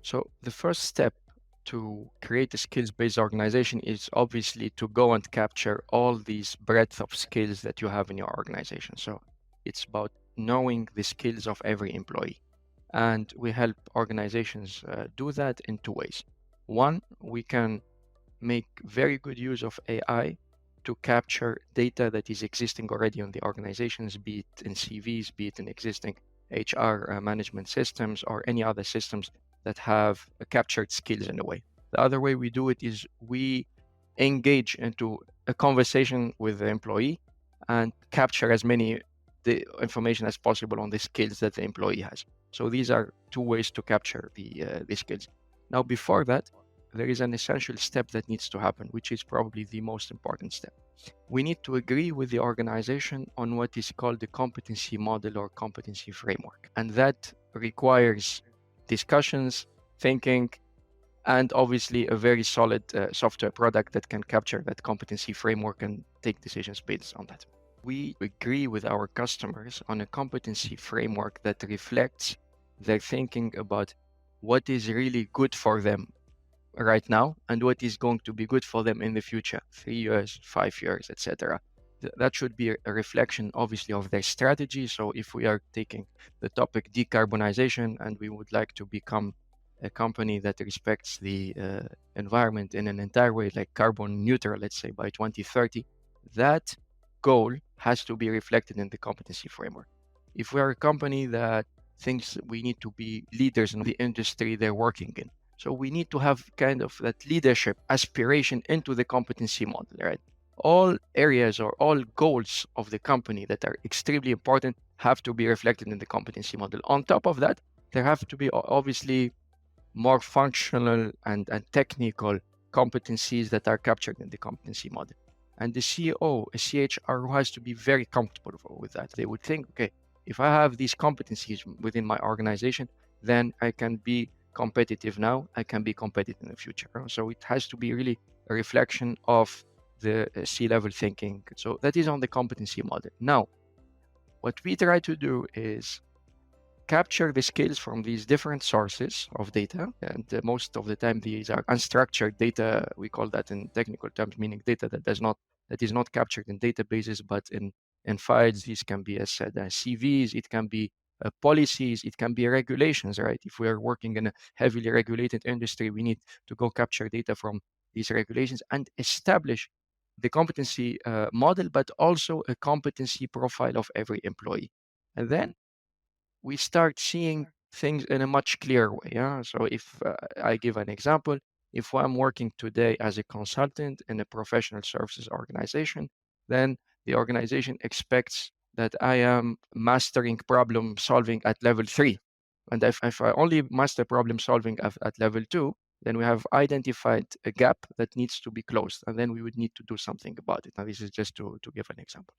So the first step to create a skills-based organization is obviously to go and capture all these breadth of skills that you have in your organization. So it's about knowing the skills of every employee. And we help organizations do that in two ways. One, we can make very good use of AI to capture data that is existing already on the organizations, be it in CVs, be it in existing HR management systems or any other systems that have captured skills in a way. The other way we do it is we engage into a conversation with the employee and capture as many the information as possible on the skills that the employee has. So these are two ways to capture the skills. Now, before that, there is an essential step that needs to happen, which is probably the most important step. We need to agree with the organization on what is called the competency model or competency framework. And that requires discussions, thinking, and obviously a very solid software product that can capture that competency framework and take decisions based on that. We agree with our customers on a competency framework that reflects their thinking about what is really good for them right now and what is going to be good for them in the future, 3 years, 5 years, etc. That should be a reflection, obviously, of their strategy. So if we are taking the topic decarbonization and we would like to become a company that respects the environment in an entire way, like carbon neutral, let's say by 2030, that goal has to be reflected in the competency framework. If we are a company that thinks we need to be leaders in the industry they're working in, so we need to have kind of that leadership aspiration into the competency model, right? All areas or all goals of the company that are extremely important have to be reflected in the competency model. On top of that, there have to be obviously more functional and technical competencies that are captured in the competency model. And the CEO, a CHRO has to be very comfortable with that. They would think, okay, if I have these competencies within my organization, then I can be competitive now, I can be competitive in the future. So it has to be really a reflection of the C-level thinking. So that is on the competency model. Now, what we try to do is capture the skills from these different sources of data. And most of the time, these are unstructured data. We call that in technical terms, meaning data that is not captured in databases, but in files. These can be, as said, CVs, it can be policies, it can be regulations, right? If we are working in a heavily regulated industry, we need to go capture data from these regulations and establish the competency model, but also a competency profile of every employee. And then we start seeing things in a much clearer way. Yeah? So if I give an example, if I'm working today as a consultant in a professional services organization, then the organization expects that I am mastering problem solving at level 3. And if I only master problem solving at level 2, then we have identified a gap that needs to be closed. And then we would need to do something about it. Now, this is just to give an example.